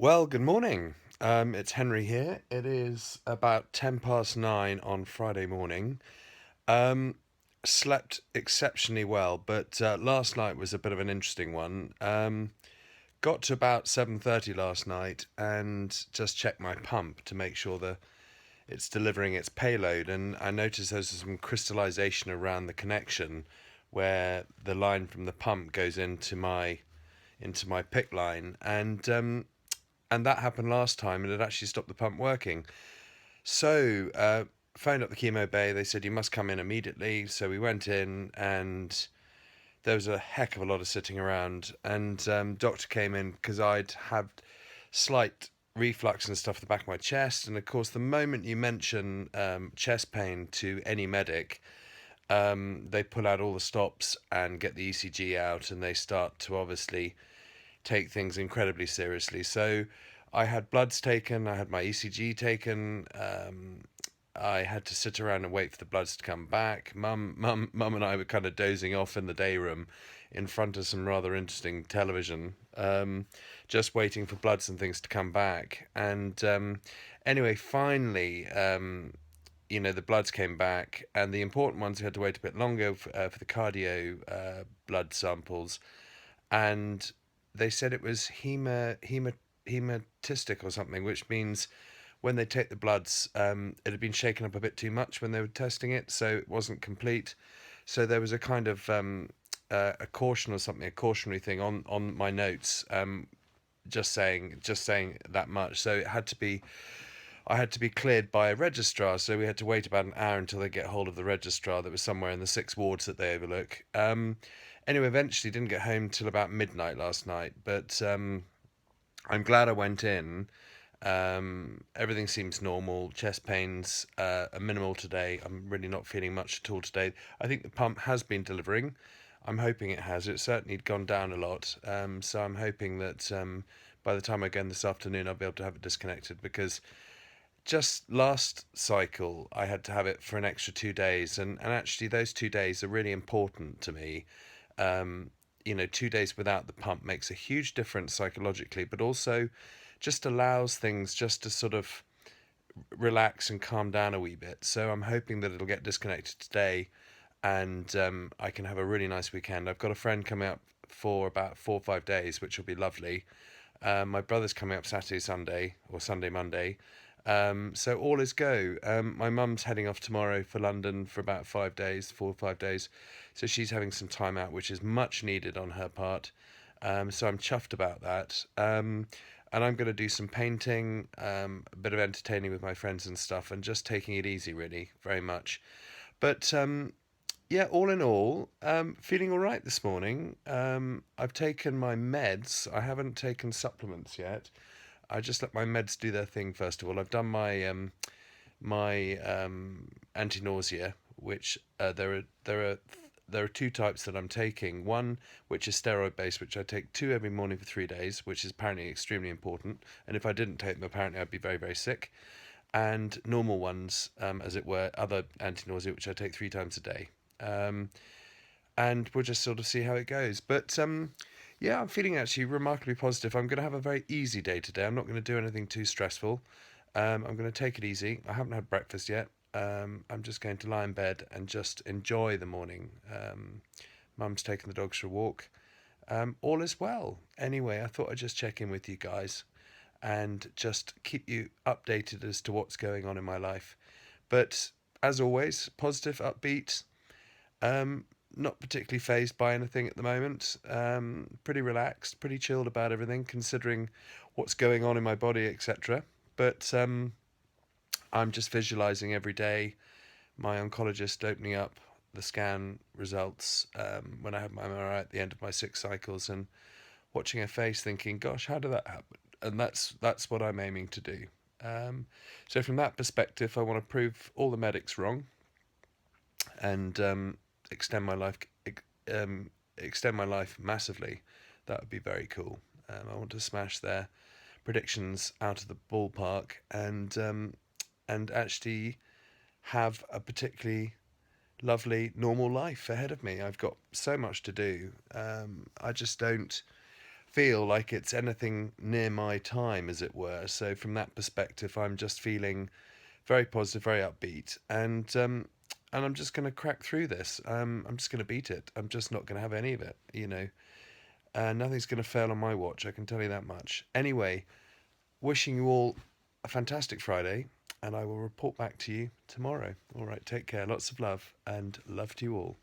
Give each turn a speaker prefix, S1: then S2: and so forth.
S1: Well, good morning. It's Henry here. It is about 10 past 9 on Friday morning. Um, Slept exceptionally well, but last night was a bit of an interesting one. Got to about 7:30 last night and just checked my pump to make sure that it's delivering its payload, and I noticed there's some crystallization around the connection where the line from the pump goes into my PIC line, and that happened last time, and it actually stopped the pump working. So, phoned up the chemo bay. They said you must come in immediately. So we went in, and there was a heck of a lot of sitting around. And doctor came in because I'd had slight reflux and stuff at the back of my chest. And of course, the moment you mention chest pain to any medic, they pull out all the stops and get the ECG out, and they start to obviously take things incredibly seriously. So I had bloods taken, I had my ECG taken. I had to sit around and wait for the bloods to come back. Mum, and I were kind of dozing off in the day room, in front of some rather interesting television, just waiting for bloods and things to come back. And anyway, finally, the bloods came back, and the important ones we had to wait a bit longer for the cardio blood samples, and they said it was hematistic or something, which means when they take the bloods, it had been shaken up a bit too much when they were testing it, so it wasn't complete. So there was a kind of a caution or something, a cautionary thing on my notes, just saying that much. So I had to be cleared by a registrar, so we had to wait about an hour until they get hold of the registrar that was somewhere in the six wards that they overlook. Anyway, eventually didn't get home till about midnight last night, but I'm glad I went in. Everything seems normal. Chest pains are minimal today. I'm really not feeling much at all today. I think the pump has been delivering. I'm hoping it has. It's certainly gone down a lot. So I'm hoping that by the time I go in this afternoon, I'll be able to have it disconnected, because just last cycle I had to have it for an extra 2 days, and actually those 2 days are really important to me. um, 2 days without the pump makes a huge difference psychologically, but also just allows things just to sort of relax and calm down a wee bit. So I'm hoping that it'll get disconnected today, and I can have a really nice weekend. I've got a friend coming up for about 4 or 5 days, which will be lovely. My brother's coming up Saturday, Sunday, or Sunday, Monday. So all is go. My mum's heading off tomorrow for London for about 5 days, 4 or 5 days. So she's having some time out, which is much needed on her part. So I'm chuffed about that. And I'm going to do some painting, a bit of entertaining with my friends and stuff, and just taking it easy, really, very much. But yeah, all in all, feeling all right this morning. I've taken my meds. I haven't taken supplements yet. I just let my meds do their thing first of all. I've done my anti-nausea, which there are two types that I'm taking. One which is steroid based, which I take two every morning for 3 days, which is apparently extremely important. And if I didn't take them, apparently I'd be very, very sick. And normal ones, as it were, other anti-nausea, which I take 3 times a day. Um, and we'll just sort of see how it goes. But yeah, I'm feeling actually remarkably positive. I'm going to have a very easy day today. I'm not going to do anything too stressful. I'm going to take it easy. I haven't had breakfast yet. I'm just going to lie in bed and just enjoy the morning. Mum's taking the dogs for a walk. All is well. Anyway, I thought I'd just check in with you guys and just keep you updated as to what's going on in my life. But as always, positive, upbeat. Um, Not particularly phased by anything at the moment. Pretty relaxed, pretty chilled about everything, considering what's going on in my body, etc. But I'm just visualizing every day my oncologist opening up the scan results when I have my MRI at the end of my 6 cycles, and watching her face, thinking, "Gosh, how did that happen?" And that's what I'm aiming to do. Um, so from that perspective, I want to prove all the medics wrong, and extend my life extend my life massively. That would be very cool. I want to smash their predictions out of the ballpark, and actually have a particularly lovely normal life ahead of me. I've got so much to do. I just don't. feel like it's anything near my time, as it were. So from that perspective, I'm just feeling very positive, very upbeat, and I'm just going to crack through this. I'm just going to beat it. I'm just not going to have any of it. Nothing's going to fail on my watch. I can tell you that much. Anyway, wishing you all a fantastic Friday, and I will report back to you tomorrow. All right, take care. Lots of love, and love to you all.